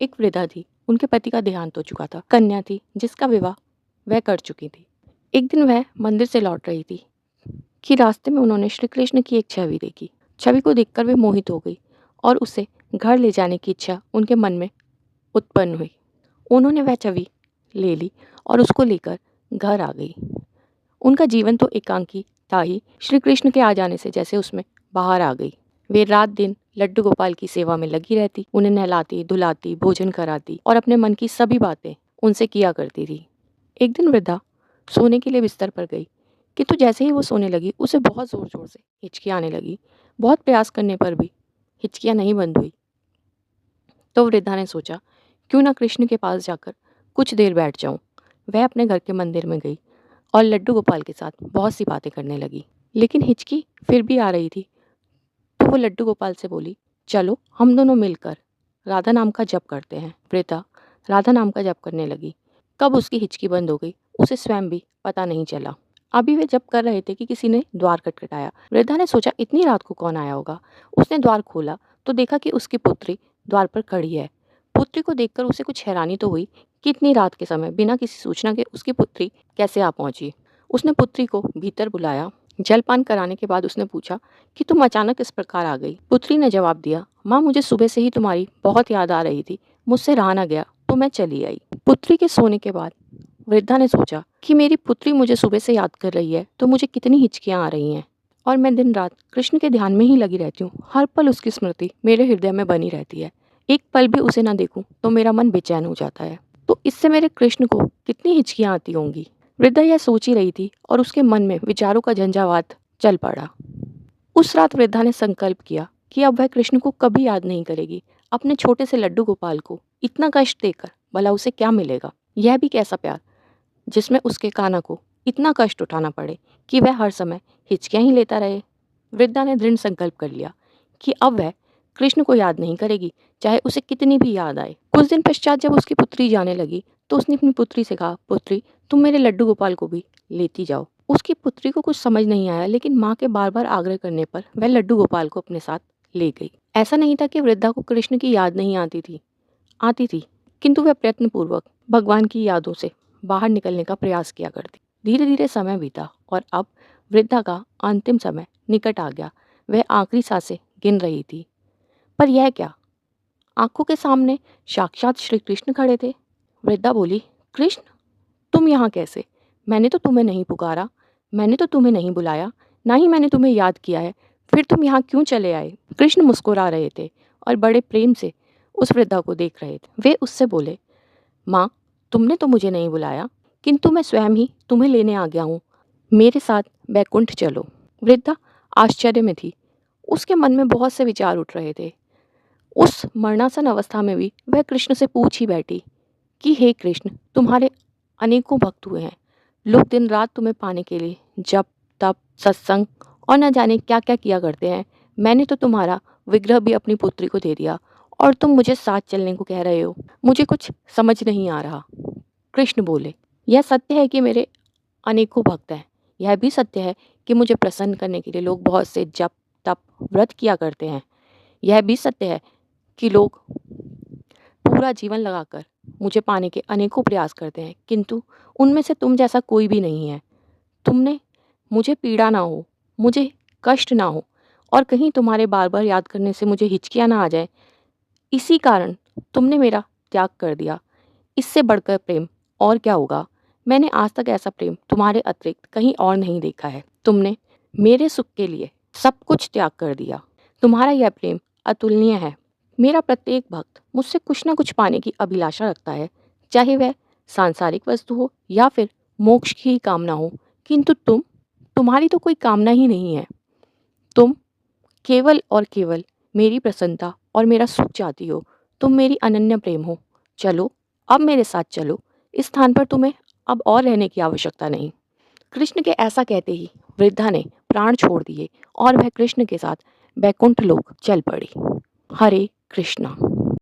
एक वृद्धा थी। उनके पति का देहांत हो चुका था। कन्या थी जिसका विवाह वह कर चुकी थी। एक दिन वह मंदिर से लौट रही थी कि रास्ते में उन्होंने श्री कृष्ण की एक छवि देखी। छवि को देखकर वे मोहित हो गई और उसे घर ले जाने की इच्छा उनके मन में उत्पन्न हुई। उन्होंने वह छवि ले ली और उसको लेकर घर आ गई। उनका जीवन तो एकांकी था ही, श्री कृष्ण के आ जाने से जैसे उसमें बाहर आ गई। वे रात दिन लड्डू गोपाल की सेवा में लगी रहती, उन्हें नहलाती, धुलाती, भोजन कराती और अपने मन की सभी बातें उनसे किया करती थी। एक दिन वृद्धा सोने के लिए बिस्तर पर गई, किंतु जैसे ही वो सोने लगी उसे बहुत जोर जोर से हिचकियाँ आने लगी। बहुत प्रयास करने पर भी हिचकियाँ नहीं बंद हुई। तो वृद्धा ने सोचा, क्यों ना कृष्ण के पास जाकर कुछ देर बैठ जाऊं। वह अपने घर के मंदिर में गई और लड्डू गोपाल के साथ बहुत सी बातें करने लगी। लेकिन हिचकी फिर भी आ रही थी, तो वो लड्डू गोपाल से बोली, चलो हम दोनों मिलकर राधा नाम का जप करते हैं। वृद्धा राधा नाम का जप करने लगी। कब उसकी हिचकी बंद हो गई उसे स्वयं भी पता नहीं चला। अभी वे जप कर रहे थे कि किसी ने द्वार खटखटाया। वृद्धा ने सोचा, इतनी रात को कौन आया होगा। उसने द्वार खोला तो देखा कि उसकी पुत्री द्वार पर खड़ी है। पुत्री को देखकर उसे कुछ हैरानी तो हुई कि इतनी रात के समय बिना किसी सूचना के उसकी पुत्री कैसे आ पहुंची। उसने पुत्री को भीतर बुलाया। जलपान कराने के बाद उसने पूछा कि तुम अचानक इस प्रकार आ गई। पुत्री ने जवाब दिया, माँ मुझे सुबह से ही तुम्हारी बहुत याद आ रही थी, मुझसे रहा ना गया तो मैं चली आई। पुत्री के सोने के बाद वृद्धा ने सोचा कि मेरी पुत्री मुझे सुबह से याद कर रही है तो मुझे कितनी हिचकियाँ आ रही हैं और मैं दिन रात कृष्ण के ध्यान में ही लगी रहती हूँ। हर पल उसकी स्मृति मेरे हृदय में बनी रहती है। एक पल भी उसे ना देखूं तो मेरा मन बेचैन हो जाता है। तो इससे मेरे कृष्ण को कितनी हिचकियाँ आती होंगी। वृद्धा यह सोच ही रही थी और उसके मन में विचारों का झंझावात चल पड़ा। उस रात वृद्धा ने संकल्प किया कि अब वह कृष्ण को कभी याद नहीं करेगी। अपने छोटे से लड्डू गोपाल को इतना कष्ट देकर भला उसे क्या मिलेगा। यह भी कैसा प्यार जिसमें उसके कान्हा को इतना कष्ट उठाना पड़े कि वह हर समय हिचकियाँ ही लेता रहे। वृद्धा ने दृढ़ संकल्प कर लिया कि अब वह कृष्ण को याद नहीं करेगी, चाहे उसे कितनी भी याद आए। कुछ दिन पश्चात जब उसकी पुत्री जाने लगी तो उसने अपनी पुत्री से कहा, पुत्री तुम मेरे लड्डू गोपाल को भी लेती जाओ। उसकी पुत्री को कुछ समझ नहीं आया, लेकिन माँ के बार बार आग्रह करने पर वह लड्डू गोपाल को अपने साथ ले गई। ऐसा नहीं था कि वृद्धा को कृष्ण की याद नहीं आती थी, किंतु वह प्रयत्नपूर्वक भगवान की यादों से बाहर निकलने का प्रयास किया करती। धीरे धीरे समय बीता और अब वृद्धा का अंतिम समय निकट आ गया। वह आखिरी सांसें गिन रही थी, पर यह क्या, आंखों के सामने साक्षात श्री कृष्ण खड़े थे। वृद्धा बोली, कृष्ण तुम यहाँ कैसे? मैंने तो तुम्हें नहीं पुकारा, मैंने तो तुम्हें नहीं बुलाया, ना ही मैंने तुम्हें याद किया है, फिर तुम यहाँ क्यों चले आए? कृष्ण मुस्कुरा रहे थे और बड़े प्रेम से उस वृद्धा को देख रहे थे। वे उससे बोले, माँ तुमने तो मुझे नहीं बुलाया, किंतु मैं स्वयं ही तुम्हें लेने आ गया हूँ। मेरे साथ बैकुंठ चलो। वृद्धा आश्चर्य में थी। उसके मन में बहुत से विचार उठ रहे थे। उस मरणासन अवस्था में भी वह कृष्ण से पूछ ही बैठी कि हे कृष्ण, तुम्हारे अनेकों भक्त हुए हैं। लोग दिन रात तुम्हें पाने के लिए जप तप सत्संग और न जाने क्या क्या किया करते हैं। मैंने तो तुम्हारा विग्रह भी अपनी पुत्री को दे दिया और तुम मुझे साथ चलने को कह रहे हो। मुझे कुछ समझ नहीं आ रहा। कृष्ण बोले, यह सत्य है कि मेरे अनेकों भक्त हैं। यह भी सत्य है कि मुझे प्रसन्न करने के लिए लोग बहुत से जप तप व्रत किया करते हैं। यह भी सत्य है कि लोग पूरा जीवन लगाकर मुझे पाने के अनेकों प्रयास करते हैं, किंतु उनमें से तुम जैसा कोई भी नहीं है। तुमने मुझे पीड़ा ना हो, मुझे कष्ट ना हो और कहीं तुम्हारे बार बार याद करने से मुझे हिचकियाँ ना आ जाए, इसी कारण तुमने मेरा त्याग कर दिया। इससे बढ़कर प्रेम और क्या होगा। मैंने आज तक ऐसा प्रेम तुम्हारे अतिरिक्त कहीं और नहीं देखा है। तुमने मेरे सुख के लिए सब कुछ त्याग कर दिया। तुम्हारा यह प्रेम अतुलनीय है। मेरा प्रत्येक भक्त मुझसे कुछ ना कुछ पाने की अभिलाषा रखता है, चाहे वह सांसारिक वस्तु हो या फिर मोक्ष की ही कामना हो, किंतु तुम्हारी तो कोई कामना ही नहीं है। तुम केवल और केवल मेरी प्रसन्नता और मेरा सुख चाहती हो। तुम मेरी अनन्य प्रेम हो। चलो अब मेरे साथ चलो। इस स्थान पर तुम्हें अब और रहने की आवश्यकता नहीं। कृष्ण के ऐसा कहते ही वृद्धा ने प्राण छोड़ दिए और वह कृष्ण के साथ बैकुंठ लोक चल पड़ी। हरे कृष्णा।